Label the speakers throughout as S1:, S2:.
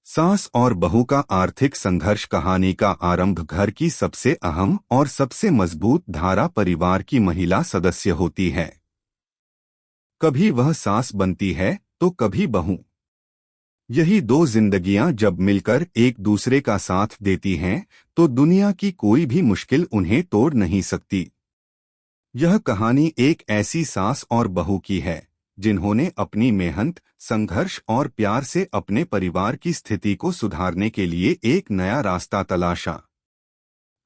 S1: सास और बहू का आर्थिक संघर्ष। कहानी का आरंभ। घर की सबसे अहम और सबसे मजबूत धारा परिवार की महिला सदस्य होती है। कभी वह सास बनती है तो कभी बहू। यही दो जिंदगियां जब मिलकर एक दूसरे का साथ देती हैं तो दुनिया की कोई भी मुश्किल उन्हें तोड़ नहीं सकती। यह कहानी एक ऐसी सास और बहू की है जिन्होंने अपनी मेहनत, संघर्ष और प्यार से अपने परिवार की स्थिति को सुधारने के लिए एक नया रास्ता तलाशा।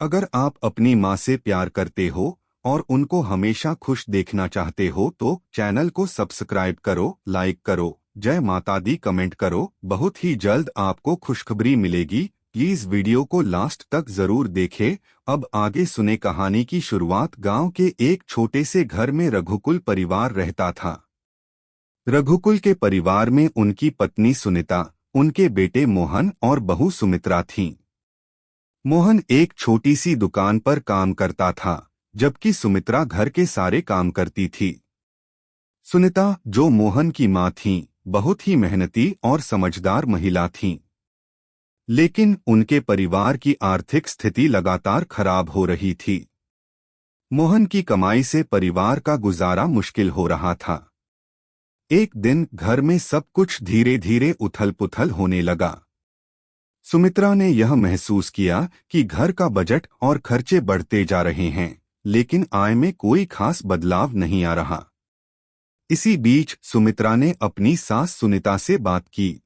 S1: अगर आप अपनी माँ से प्यार करते हो और उनको हमेशा खुश देखना चाहते हो तो चैनल को सब्सक्राइब करो, लाइक करो, जय माता दी कमेंट करो। बहुत ही जल्द आपको खुशखबरी मिलेगी। प्लीज वीडियो को लास्ट तक जरूर देखें। अब आगे सुने कहानी की शुरुआत। गांव के एक छोटे से घर में रघुकुल परिवार रहता था। रघुकुल के परिवार में उनकी पत्नी सुनीता, उनके बेटे मोहन और बहू सुमित्रा थीं। मोहन एक छोटी सी दुकान पर काम करता था, जबकि सुमित्रा घर के सारे काम करती थी। सुनीता, जो मोहन की मां थीं, बहुत ही मेहनती और समझदार महिला थीं। लेकिन उनके परिवार की आर्थिक स्थिति लगातार खराब हो रही थी। मोहन की कमाई से परिवार का गुजारा मुश्किल हो रहा था। एक दिन घर में सब कुछ धीरे धीरे उथल-पुथल होने लगा। सुमित्रा ने यह महसूस किया कि घर का बजट और खर्चे बढ़ते जा रहे हैं, लेकिन आय में कोई खास बदलाव नहीं आ रहा। इसी बीच सुमित्रा ने अपनी सास सुनीता से बात की।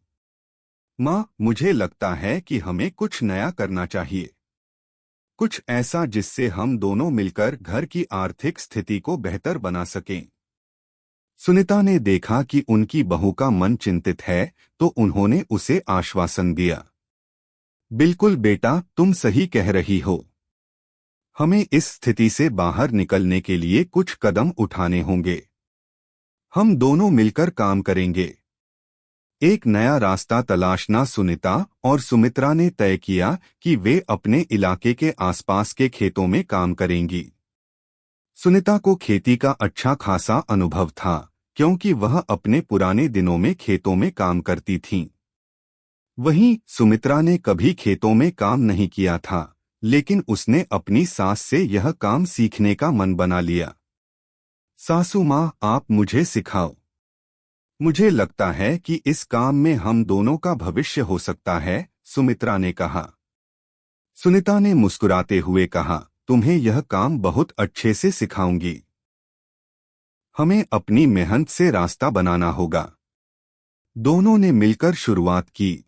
S1: माँ, मुझे लगता है कि हमें कुछ नया करना चाहिए। कुछ ऐसा जिससे हम दोनों मिलकर घर की आर्थिक स्थिति को बेहतर बना सकें। सुनीता ने देखा कि उनकी बहू का मन चिंतित है, तो उन्होंने उसे आश्वासन दिया। बिल्कुल बेटा, तुम सही कह रही हो। हमें इस स्थिति से बाहर निकलने के लिए कुछ कदम उठाने होंगे। हम दोनों मिलकर काम करेंगे। एक नया रास्ता तलाशना। सुनीता और सुमित्रा ने तय किया कि वे अपने इलाके के आसपास के खेतों में काम करेंगी। सुनीता को खेती का अच्छा खासा अनुभव था, क्योंकि वह अपने पुराने दिनों में खेतों में काम करती थीं। वहीं सुमित्रा ने कभी खेतों में काम नहीं किया था, लेकिन उसने अपनी सास से यह काम सीखने का मन बना लिया। सासू माँ, आप मुझे सिखाओ। मुझे लगता है कि इस काम में हम दोनों का भविष्य हो सकता है, सुमित्रा ने कहा। सुनीता ने मुस्कुराते हुए कहा, तुम्हें यह काम बहुत अच्छे से सिखाऊंगी। हमें अपनी मेहनत से रास्ता बनाना होगा। दोनों ने मिलकर शुरुआत की।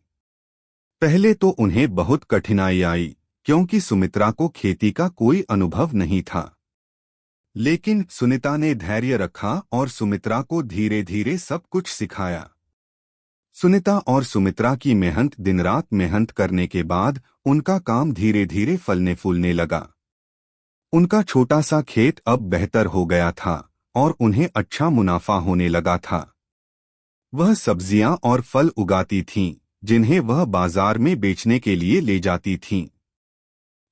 S1: पहले तो उन्हें बहुत कठिनाई आई, क्योंकि सुमित्रा को खेती का कोई अनुभव नहीं था। लेकिन सुनीता ने धैर्य रखा और सुमित्रा को धीरे धीरे सब कुछ सिखाया। सुनीता और सुमित्रा की मेहनत, दिन रात मेहनत करने के बाद उनका काम धीरे धीरे फलने फूलने लगा। उनका छोटा सा खेत अब बेहतर हो गया था और उन्हें अच्छा मुनाफा होने लगा था। वह सब्जियां और फल उगाती थीं, जिन्हें वह बाजार में बेचने के लिए ले जाती थीं।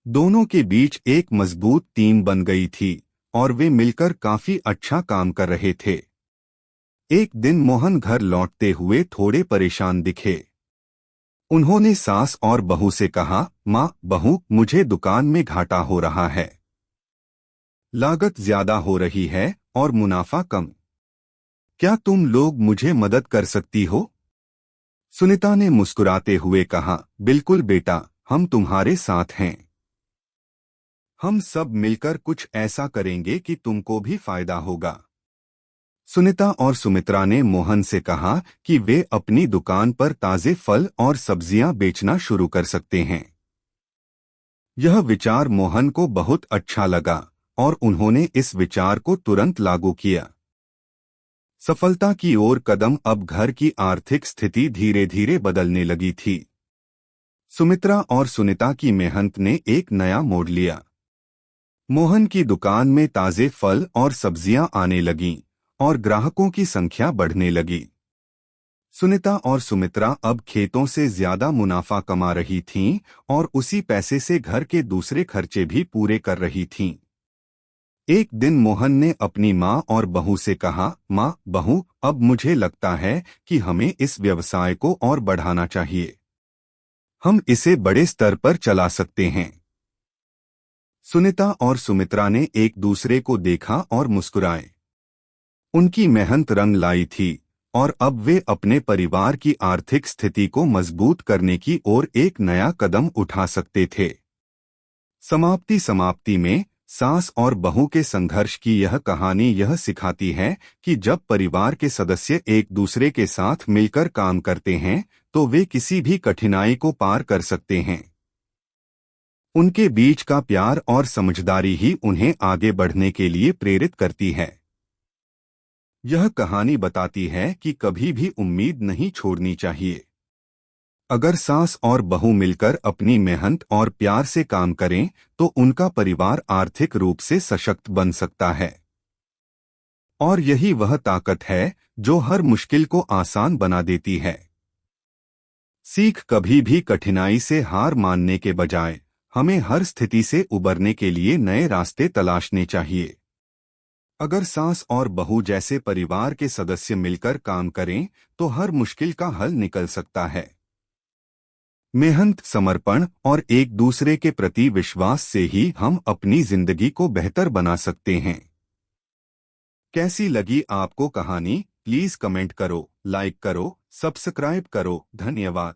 S1: दोनों के बीच एक मजबूत टीम बन गई थी और वे मिलकर काफी अच्छा काम कर रहे थे। एक दिन मोहन घर लौटते हुए थोड़े परेशान दिखे। उन्होंने सास और बहू से कहा, माँ, बहू, मुझे दुकान में घाटा हो रहा है। लागत ज्यादा हो रही है और मुनाफा कम। क्या तुम लोग मुझे मदद कर सकती हो? सुनीता ने मुस्कुराते हुए कहा, बिल्कुल बेटा, हम तुम्हारे साथ हैं। हम सब मिलकर कुछ ऐसा करेंगे कि तुमको भी फायदा होगा। सुनीता और सुमित्रा ने मोहन से कहा कि वे अपनी दुकान पर ताजे फल और सब्जियां बेचना शुरू कर सकते हैं। यह विचार मोहन को बहुत अच्छा लगा और उन्होंने इस विचार को तुरंत लागू किया। सफलता की ओर कदम। अब घर की आर्थिक स्थिति धीरे धीरे बदलने लगी थी। सुमित्रा और सुनीता की मेहनत ने एक नया मोड़ लिया। मोहन की दुकान में ताजे फल और सब्जियां आने लगीं और ग्राहकों की संख्या बढ़ने लगी। सुनीता और सुमित्रा अब खेतों से ज्यादा मुनाफा कमा रही थीं और उसी पैसे से घर के दूसरे खर्चे भी पूरे कर रही थीं। एक दिन मोहन ने अपनी माँ और बहू से कहा, माँ, बहू, अब मुझे लगता है कि हमें इस व्यवसाय को और बढ़ाना चाहिए। हम इसे बड़े स्तर पर चला सकते हैं। सुनीता और सुमित्रा ने एक दूसरे को देखा और मुस्कुराए। उनकी मेहनत रंग लाई थी और अब वे अपने परिवार की आर्थिक स्थिति को मजबूत करने की ओर एक नया कदम उठा सकते थे। समाप्ति में सास और बहू के संघर्ष की यह कहानी यह सिखाती है कि जब परिवार के सदस्य एक दूसरे के साथ मिलकर काम करते हैं तो वे किसी भी कठिनाई को पार कर सकते हैं। उनके बीच का प्यार और समझदारी ही उन्हें आगे बढ़ने के लिए प्रेरित करती है। यह कहानी बताती है कि कभी भी उम्मीद नहीं छोड़नी चाहिए। अगर सास और बहू मिलकर अपनी मेहनत और प्यार से काम करें तो उनका परिवार आर्थिक रूप से सशक्त बन सकता है। और यही वह ताकत है जो हर मुश्किल को आसान बना देती है। सीख कभी भी कठिनाई से हार मानने के बजाय हमें हर स्थिति से उबरने के लिए नए रास्ते तलाशने चाहिए। अगर सास और बहू जैसे परिवार के सदस्य मिलकर काम करें तो हर मुश्किल का हल निकल सकता है। मेहनत, समर्पण और एक दूसरे के प्रति विश्वास से ही हम अपनी जिंदगी को बेहतर बना सकते हैं। कैसी लगी आपको कहानी? प्लीज कमेंट करो, लाइक करो, सब्सक्राइब करो। धन्यवाद।